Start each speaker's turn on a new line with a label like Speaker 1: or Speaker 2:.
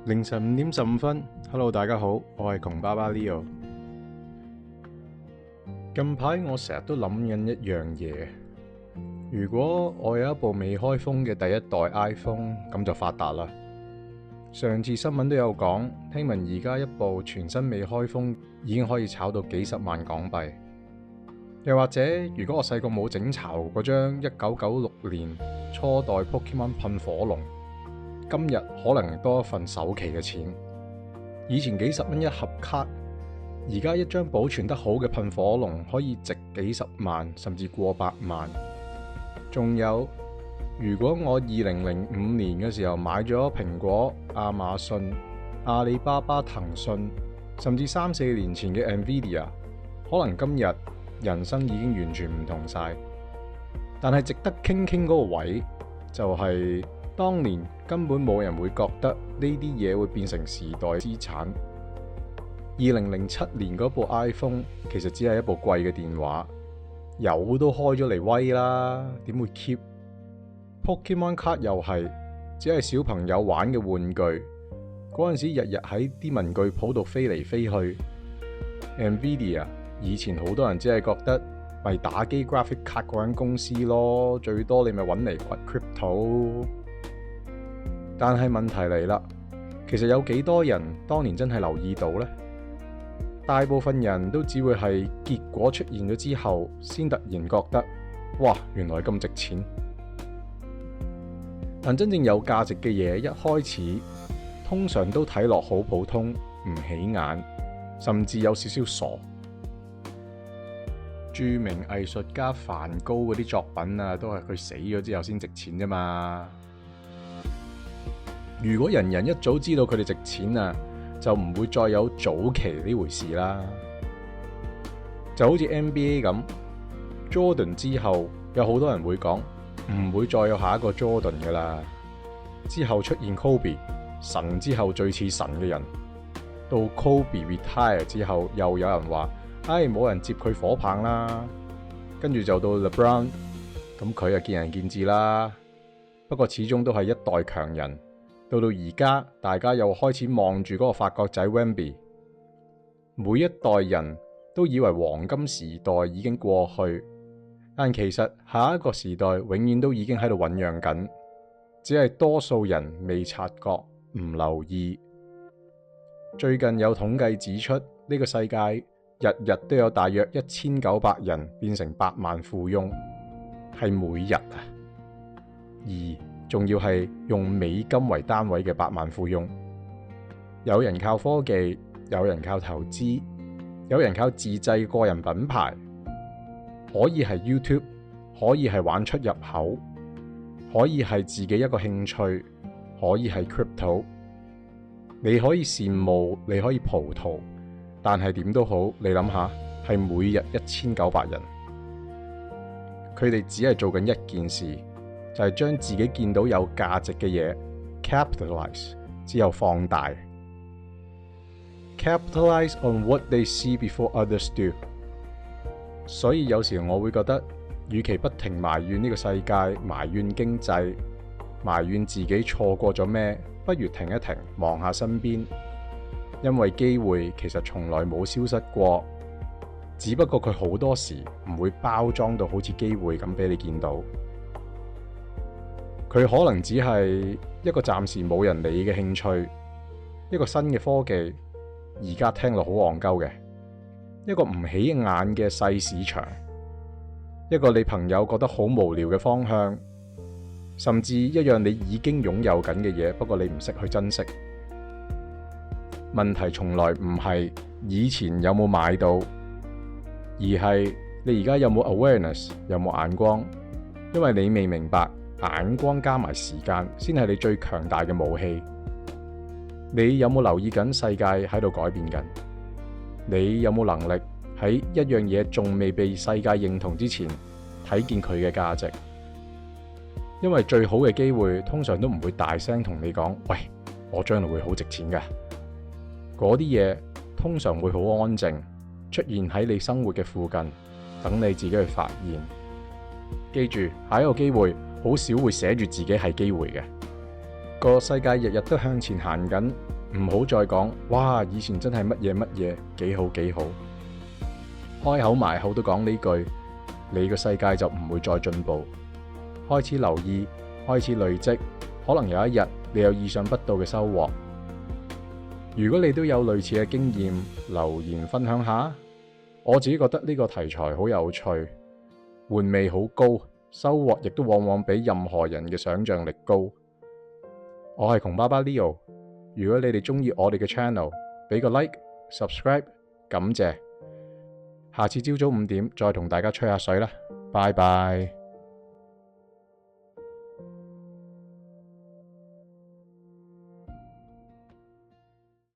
Speaker 1: 凌晨5點15分，Hello， 大家好，我係窮爸爸 Leo。近排我成日都諗緊一樣嘢，如果我有一部未開封嘅第一代 iPhone， 咁就發達啦。上次新聞都有講，聽聞而家一部全新未開封已經可以炒到幾十萬港幣。又或者，如果我細個冇整巢嗰張1996年初代 Pokemon 噴火龍，今日可能多一份首期嘅錢。以前幾十蚊一盒卡，而家一張保存得好嘅噴火龍可以值幾十萬，甚至過百萬。仲有，如果我2005年嘅時候買咗蘋果、亞馬遜、阿里巴巴、騰訊，甚至3、4年前嘅 Nvidia， 可能今日人生已經完全唔同晒。但係值得傾嗰個位，就係當年根本冇人會覺得呢啲嘢會變成時代資產。2007年嗰部 iPhone 其實只係一部貴嘅電話，有都開咗嚟威啦，點會 keep？ Pokemon 卡又係只係小朋友玩嘅玩具，嗰陣時日日喺啲文具鋪度飛嚟飛去。Nvidia 以前好多人只係覺得咪打機 graphic 卡嗰間公司咯，最多你咪揾嚟掘 crypto。但係問題嚟啦，其實有幾多人當年真係留意到呢？大部分人都只會係結果出現咗之後，先突然覺得哇，原來咁值錢。但真正有價值嘅嘢，一開始通常都睇落好普通，唔起眼，甚至有少少傻。著名藝術家梵高嗰啲作品啊，都係佢死咗之後先值錢啫嘛。如果人人一早知道佢哋值錢啊，就唔會再有早期呢回事啦。就好似 NBA 咁 ，Jordan 之後有好多人會講唔會再有下一個 Jordan 噶啦。之後出現 Kobe， 神之後最似神嘅人。到 Kobe retire 之後，又有人話冇人接佢火棒啦。跟住就到 LeBron， 咁佢就見仁見智啦。不過始終都係一代強人。到而家，大家又開始望住嗰個法國仔 Wemby。每一代人都以為黃金時代已經過去，但其實下一個時代永遠都已經喺度醞釀緊，只係多數人未察覺、唔留意。最近有統計指出，呢個世界日日都有大約1900人變成百萬富翁，係每日啊，仲要係用美金為單位嘅百萬富翁。有人靠科技，有人靠投資，有人靠自製個人品牌，可以係 YouTube， 可以係玩出入口，可以係自己一個興趣，可以係 crypto。 你可以羨慕，你可以葡萄，但係點都好，你諗下，係每日1900人，佢哋只係做緊一件事，就係將自己見到有價值嘅嘢 capitalize 之後放大。 capitalize on what they see before others do。 所以有時我會覺得，與其不停埋怨呢個世界，埋怨經濟，埋怨自己錯過咗咩，不如停一停，望下身邊，因為機會其實從來冇消失過，只不過佢好多時唔會包裝到好似機會咁俾你見到。佢可能只係一個暫時冇人理嘅興趣，一個新嘅科技，而家聽落好戇鳩嘅，一個唔起眼嘅細市場，一個你朋友覺得好無聊嘅方向，甚至一樣你已經擁有緊嘅嘢，不過你唔識去珍惜。問題從來唔係以前有冇買到，而係你而家有冇 awareness， 有冇眼光，因為你未明白。眼光加埋時間，先係你最強大嘅武器。你有冇留意緊世界喺度改變緊？你有冇能力喺一樣嘢仲未被世界認同之前，睇見佢嘅價值？因為最好嘅機會，通常都唔會大聲同你講，喂，我將來會好值錢㗎。嗰啲嘢通常會好安靜，出現喺你生活嘅附近，等你自己去發現。記住，下一個機會好少會寫住自己係機會嘅。個世界日日都向前行緊，唔好再講哇，以前真係乜嘢乜嘢幾好幾好，開口埋口都講呢句，你個世界就唔會再進步。開始留意，開始累積，可能有一日你有意想不到嘅收穫。如果你都有類似嘅經驗，留言分享下。我自己覺得呢個題材好有趣，玩味好高，收穫亦都往往比任何人嘅想象力高。我係窮爸爸 Leo， 如果你哋鍾意我哋嘅 channel， 俾個 like、subscribe， 感謝。下次朝早5點再同大家吹下水啦，拜拜。